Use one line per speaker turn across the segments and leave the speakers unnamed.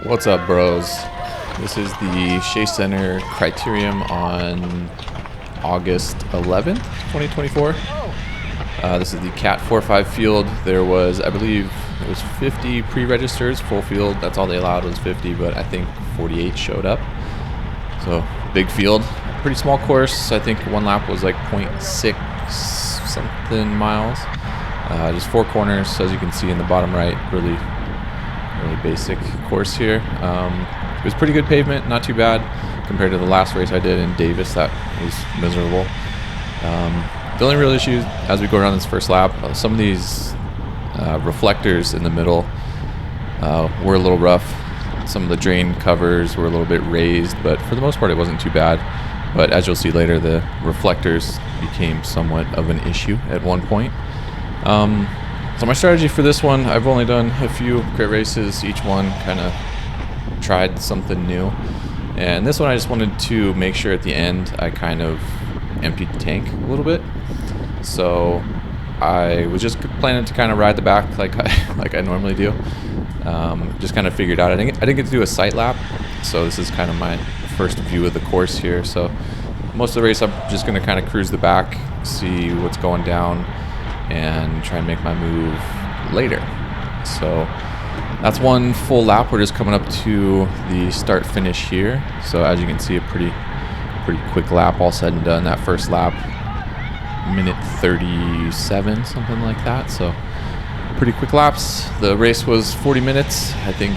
What's up, bros? This is the Shea Center Criterium on August 11th, 2024. This is the Cat 4.5 field. There was, I believe, it was 50 pre-registers, full field. That's all they allowed was 50, but I think 48 showed up. So, big field. Pretty small course. I think one lap was like 0.6 something miles. Just 4 corners, as you can see in the bottom right. Really basic course here. It was pretty good pavement, not too bad compared to the last race I did in Davis. That was miserable. The only real issue as we go around this first lap, some of these reflectors in the middle were a little rough. Some of the drain covers were a little bit raised, but for the most part it wasn't too bad. But as you'll see later, the reflectors became somewhat of an issue at one point. So my strategy for this one, I've only done a few crit races. Each one kind of tried something new. And this one I just wanted to make sure at the end I kind of emptied the tank a little bit. So I was just planning to kind of ride the back like I normally do. Just kind of figured out. I didn't get to do a sight lap, so this is kind of my first view of the course here. So most of the race I'm just going to kind of cruise the back, see what's going down, and try and make my move later. So that's one full lap. We're just coming up to the start finish here. So as you can see, a pretty quick lap all said and done. That first lap, minute 37, something like that. So pretty quick laps. The race was 40 minutes. I think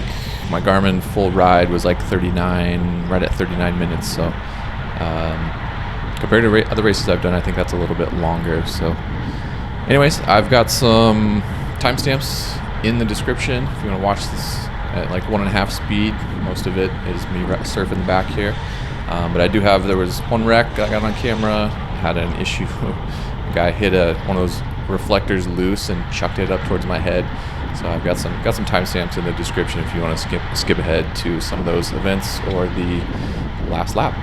my Garmin full ride was like 39, right at 39 minutes. So compared to other races I've done, I think that's a little bit longer. So anyways, I've got some timestamps in the description if you want to watch this at like 1.5 speed. Most of it is me surfing the back here. But I do have, there was one wreck I got on camera, had an issue. A guy hit one of those reflectors loose and chucked it up towards my head. So I've got some timestamps in the description if you want to skip ahead to some of those events or the last lap.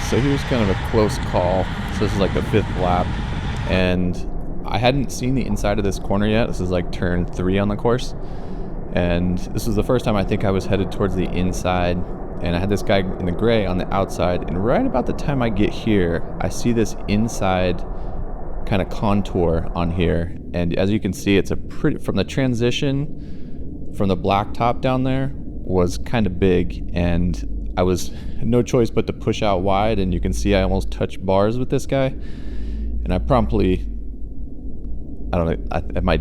So here's kind of a close call. So this is like the 5th lap, and I hadn't seen the inside of this corner yet. This is like turn 3 on the course, and this was the first time I think I was headed towards the inside, and I had this guy in the gray on the outside, and right about the time I get here, I see this inside kind of contour on here, and as you can see, it's a pretty, from the transition from the black top down there was kind of big, and I was no choice but to push out wide, and you can see I almost touched bars with this guy, and I promptly, I don't know, it might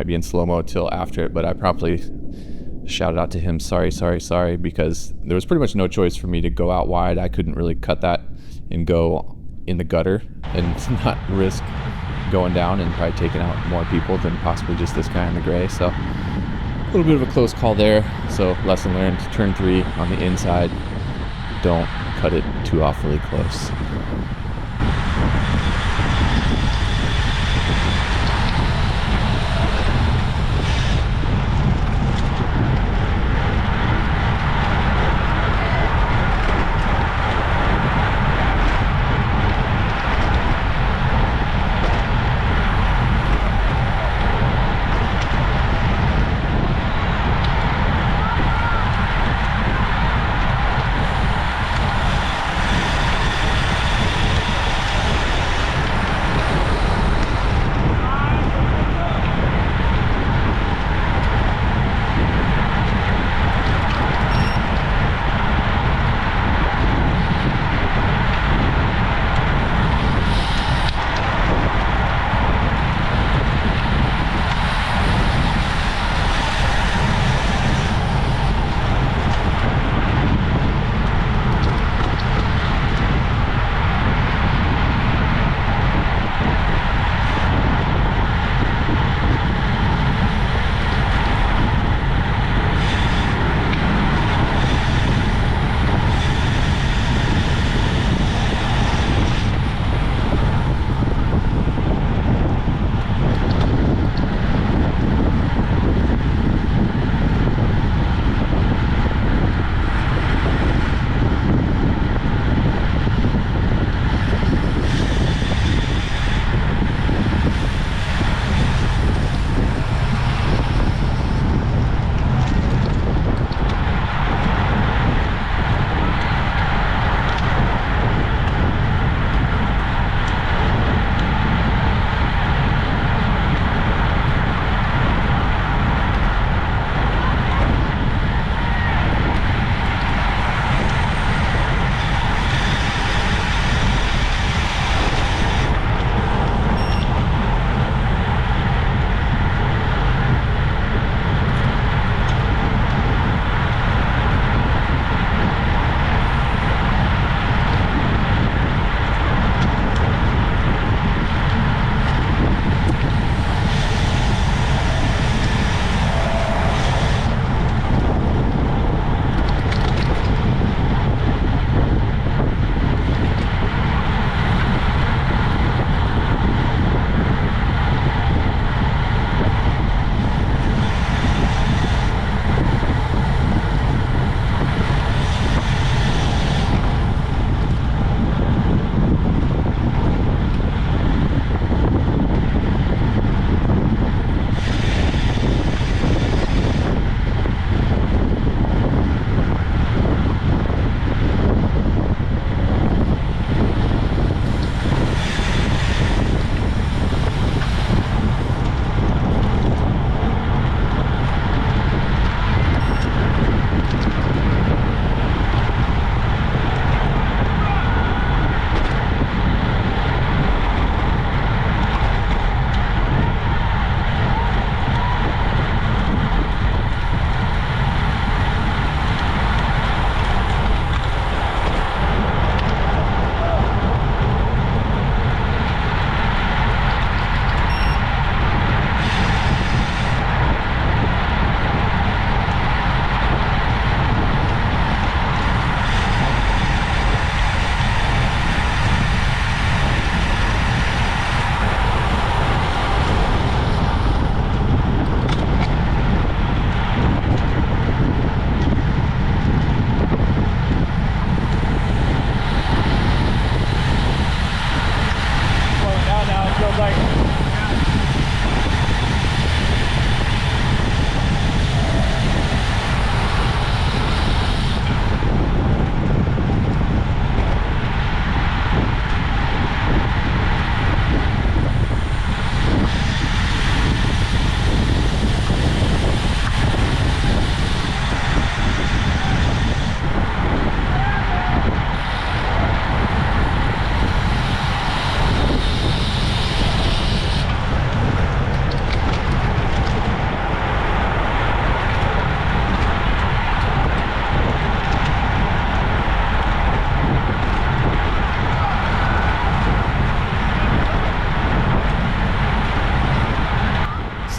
be in slow-mo till after it, but I promptly shouted out to him, sorry, because there was pretty much no choice for me to go out wide. I couldn't really cut that and go in the gutter and not risk going down and probably taking out more people than possibly just this guy in the gray. So a little bit of a close call there. So lesson learned, turn 3 on the inside. Don't cut it too awfully close.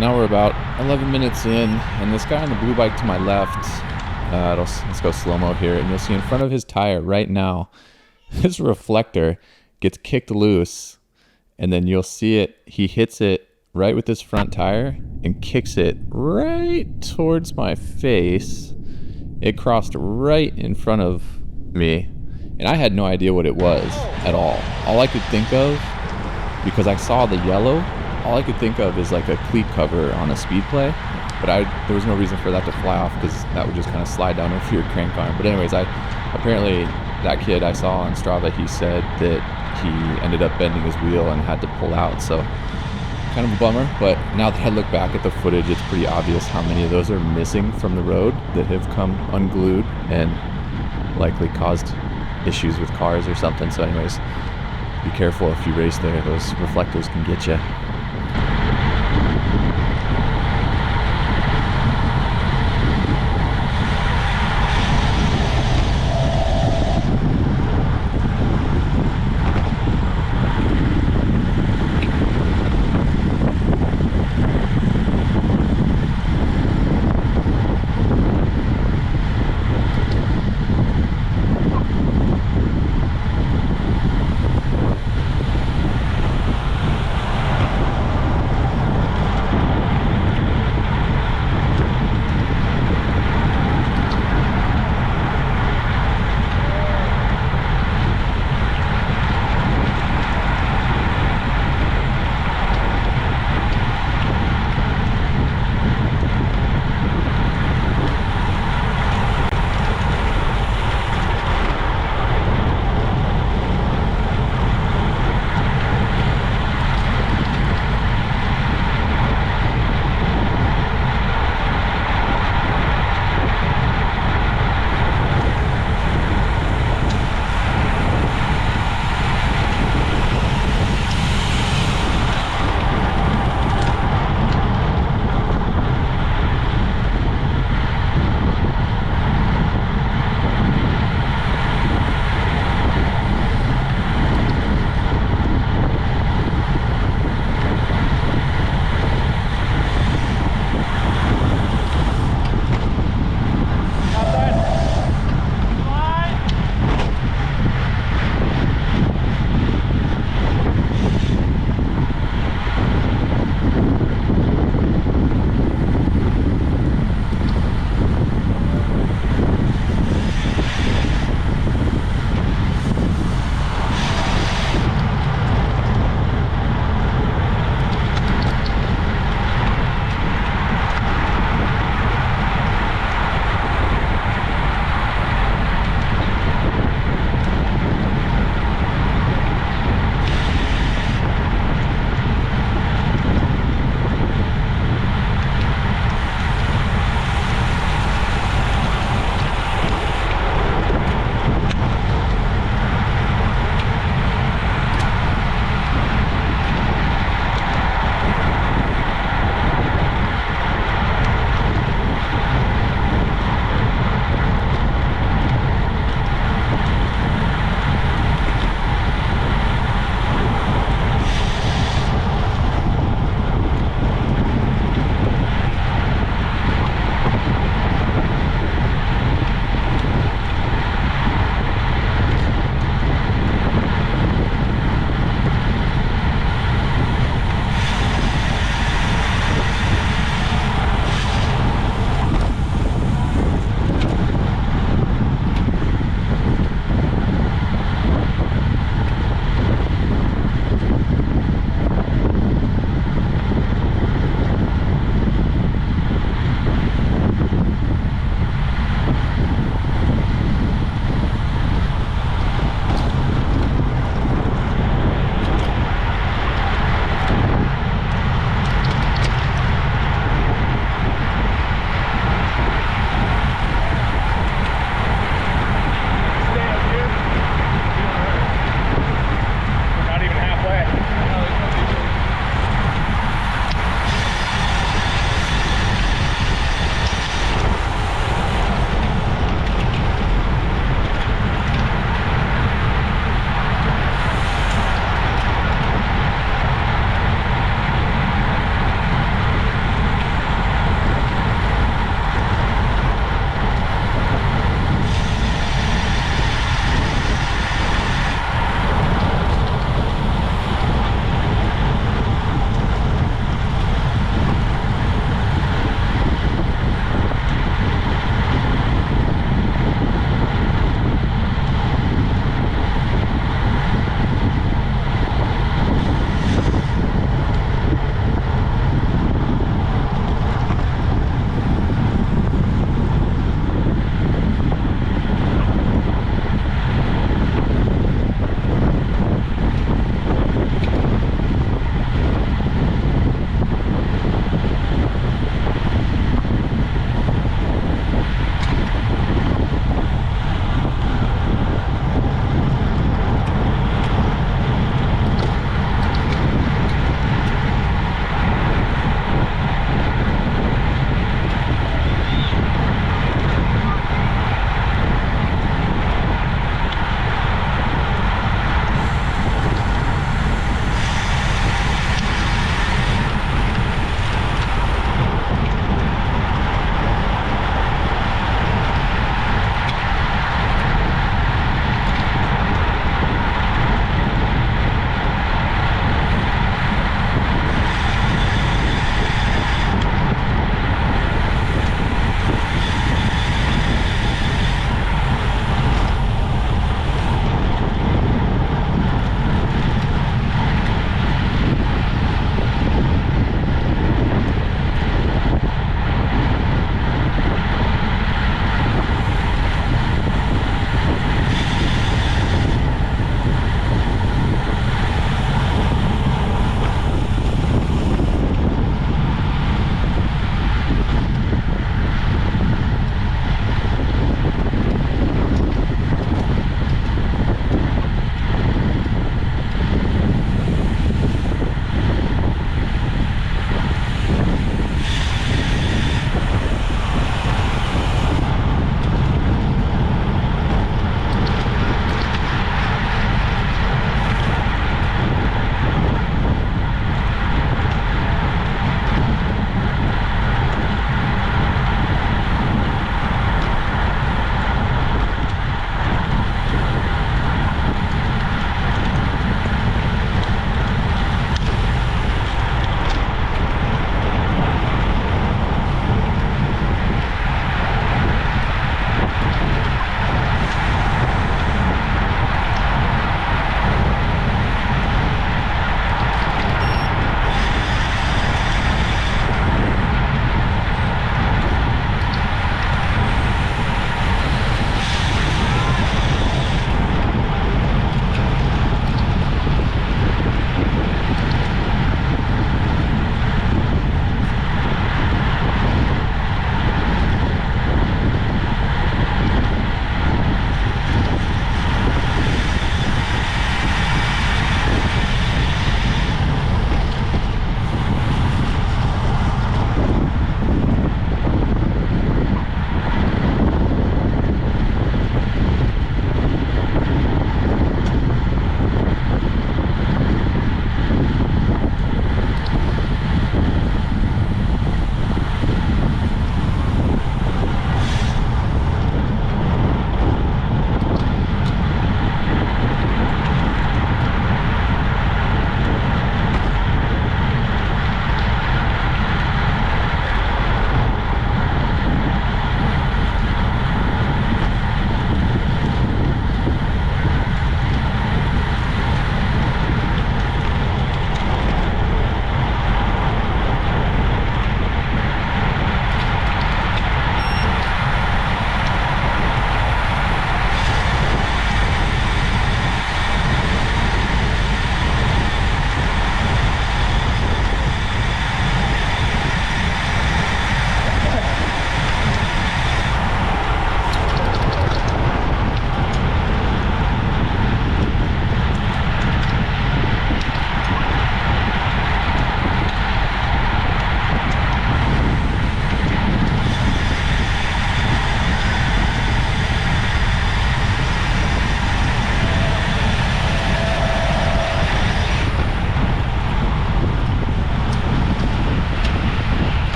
now we're about 11 minutes in, and this guy on the blue bike to my left, let's go slow-mo here, and you'll see in front of his tire right now, his reflector gets kicked loose, and then you'll see it, he hits it right with his front tire and kicks it right towards my face. It crossed right in front of me, and I had no idea what it was at all. All I could think of, because I saw the yellow, all I could think of is like a cleat cover on a speed play, but there was no reason for that to fly off because that would just kind of slide down over your crank arm. But anyways, apparently that kid I saw on Strava, he said that he ended up bending his wheel and had to pull out, so kind of a bummer. But now that I look back at the footage, it's pretty obvious how many of those are missing from the road that have come unglued and likely caused issues with cars or something. So anyways, be careful if you race there. Those reflectors can get you.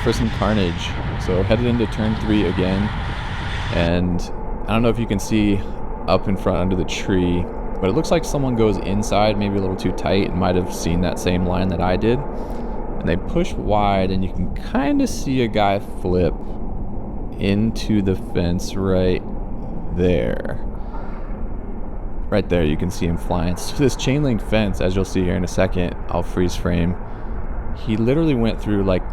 for some carnage. So headed into turn 3 again, and I don't know if you can see up in front under the tree, but it looks like someone goes inside, maybe a little too tight, and might have seen that same line that I did. And they push wide, and you can kind of see a guy flip into the fence right there. Right there, you can see him flying. So this chain link fence, as you'll see here in a second, I'll freeze frame. He literally went through like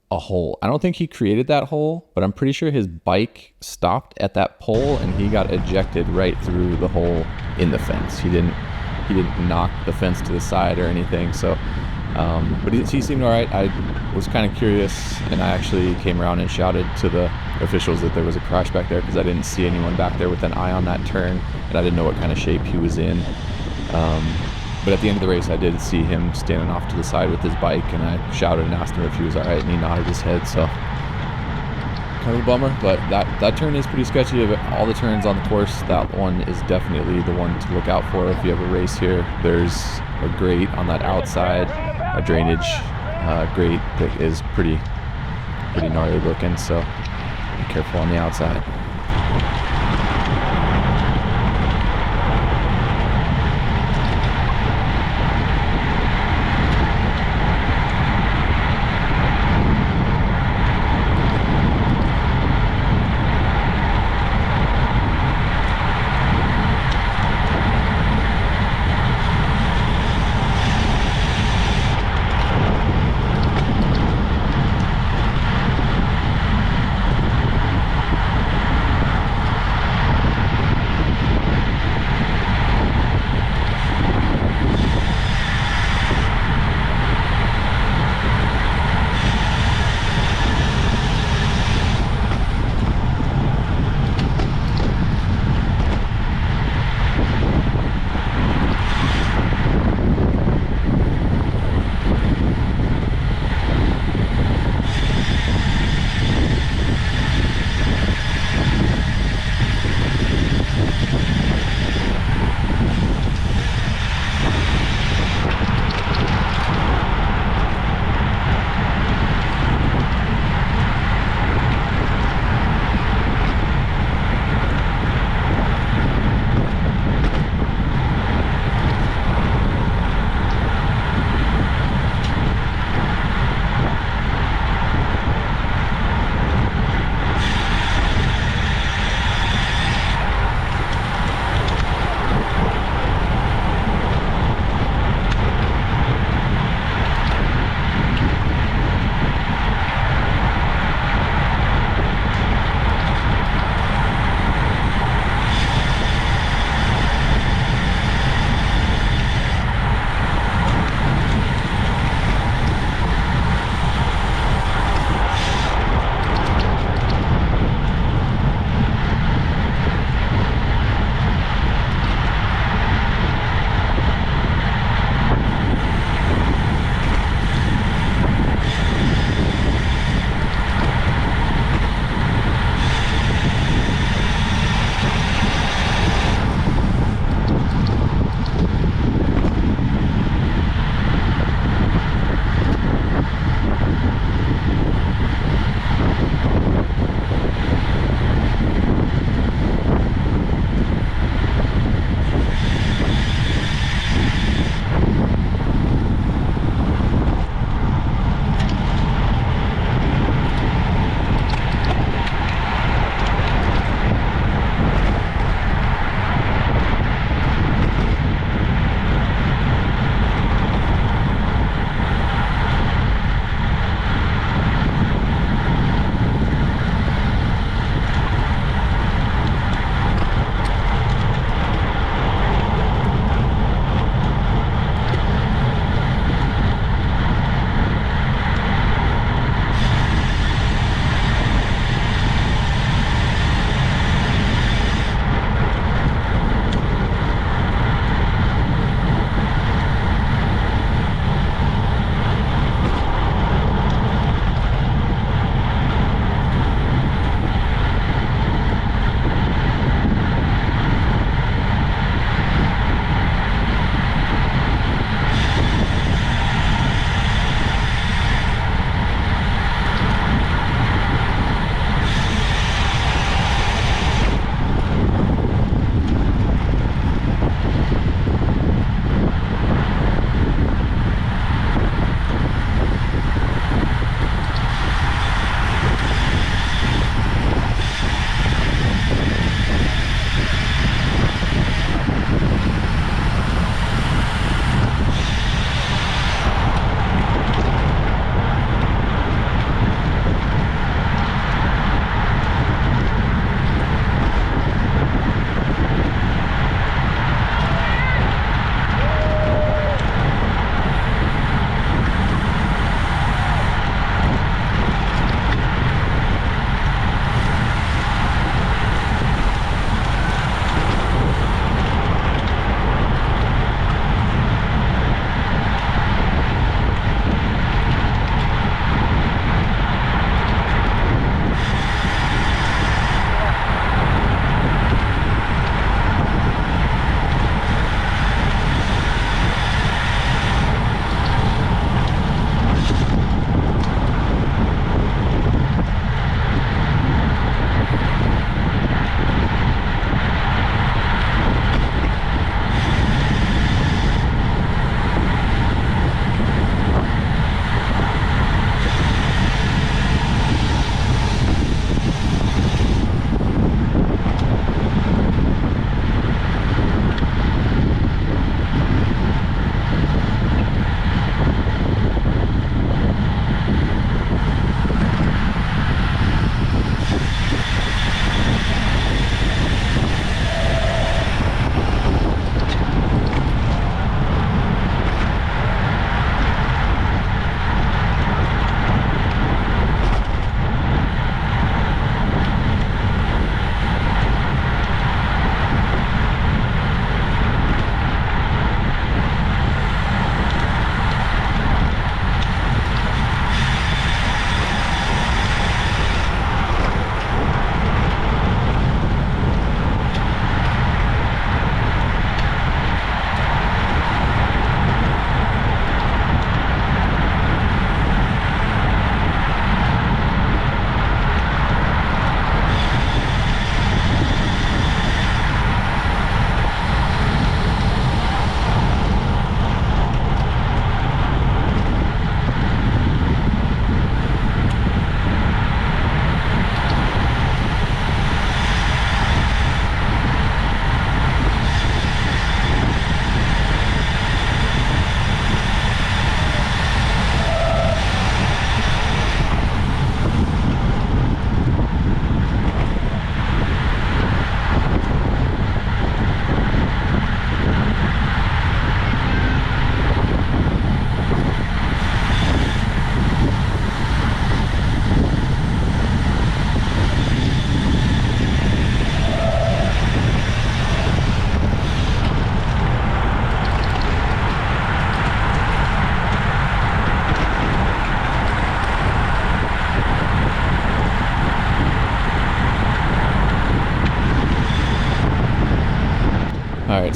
a hole. I don't think he created that hole, but I'm pretty sure his bike stopped at that pole and he got ejected right through the hole in the fence. He didn't knock the fence to the side or anything. So, but he seemed all right. I was kind of curious, and I actually came around and shouted to the officials that there was a crash back there because I didn't see anyone back there with an eye on that turn, and I didn't know what kind of shape he was in. But at the end of the race, I did see him standing off to the side with his bike, and I shouted and asked him if he was all right, and he nodded his head. So kind of a bummer, but that turn is pretty sketchy. Of all the turns on the course, that one is definitely the one to look out for if you have a race here. There's a grate on that outside, a drainage grate that is pretty gnarly looking, so be careful on the outside.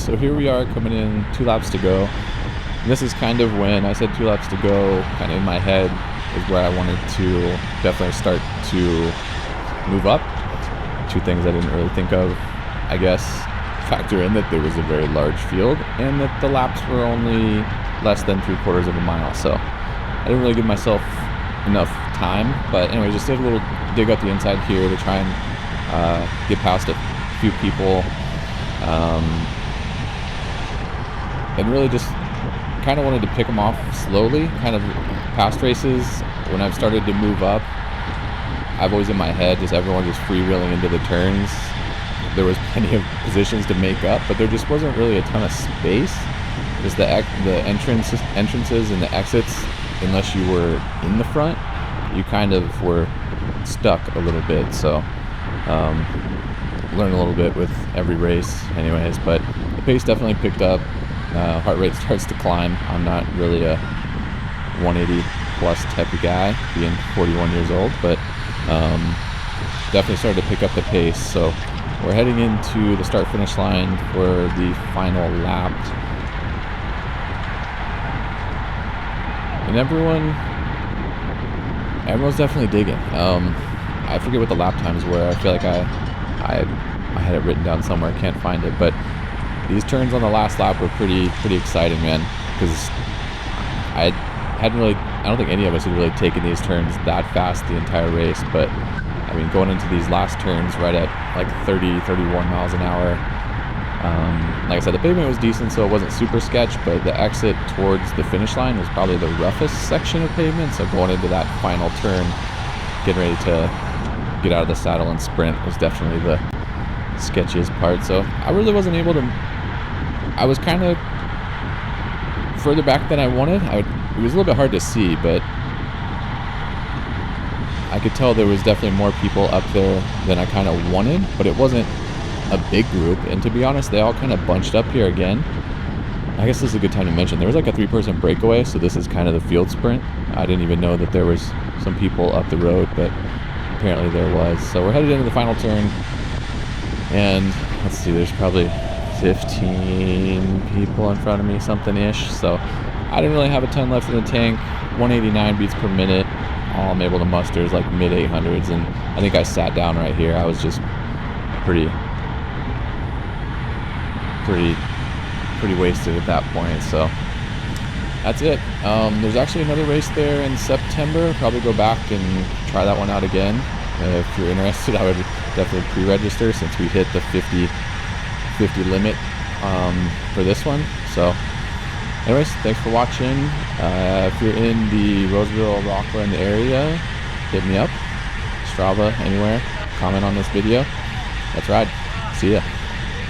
So here we are coming in, 2 laps to go. And this is kind of when I said 2 laps to go, kind of in my head is where I wanted to definitely start to move up. 2 things I didn't really think of, I guess, factor in that there was a very large field and that the laps were only less than 3/4 of a mile. So I didn't really give myself enough time. But anyway, just did a little dig up the inside here to try and get past a few people. And really just kind of wanted to pick them off slowly, kind of past races. When I've started to move up, I've always in my head just everyone just freewheeling into the turns. There was plenty of positions to make up, but there just wasn't really a ton of space. Just the entrances and the exits, unless you were in the front, you kind of were stuck a little bit. So learned a little bit with every race anyways, but the pace definitely picked up. Heart rate starts to climb. I'm not really a 180 plus type of guy, being 41 years old, but definitely started to pick up the pace. So we're heading into the start finish line for the final lap, and everyone's definitely digging. I forget what the lap times were. I feel like I had it written down somewhere. I can't find it, but these turns on the last lap were pretty exciting, man, because I don't think any of us had really taken these turns that fast the entire race. But I mean, going into these last turns right at like 31 miles an hour, like I said, the pavement was decent, so it wasn't super sketch, but the exit towards the finish line was probably the roughest section of pavement. So going into that final turn, getting ready to get out of the saddle and sprint was definitely the sketchiest part. So I really wasn't able to. I was kind of further back than I wanted. It was a little bit hard to see, but I could tell there was definitely more people up there than I kind of wanted, but it wasn't a big group. And to be honest, they all kind of bunched up here again. I guess this is a good time to mention there was like a 3-person breakaway, so this is kind of the field sprint. I didn't even know that there was some people up the road, but apparently there was. So we're headed into the final turn, and let's see, there's probably 15 people in front of me, something-ish. So I didn't really have a ton left in the tank. 189 beats per minute. All I'm able to muster is like mid 800s, and I think I sat down right here. I was just pretty wasted at that point. So that's it. There's actually another race there in September. Probably go back and try that one out again. If you're interested, I would definitely pre-register, since we hit the 50 limit for this one. So anyways, thanks for watching. If you're in the Roseville, Rockland area, hit me up, Strava, anywhere, comment on this video. Let's ride. See ya.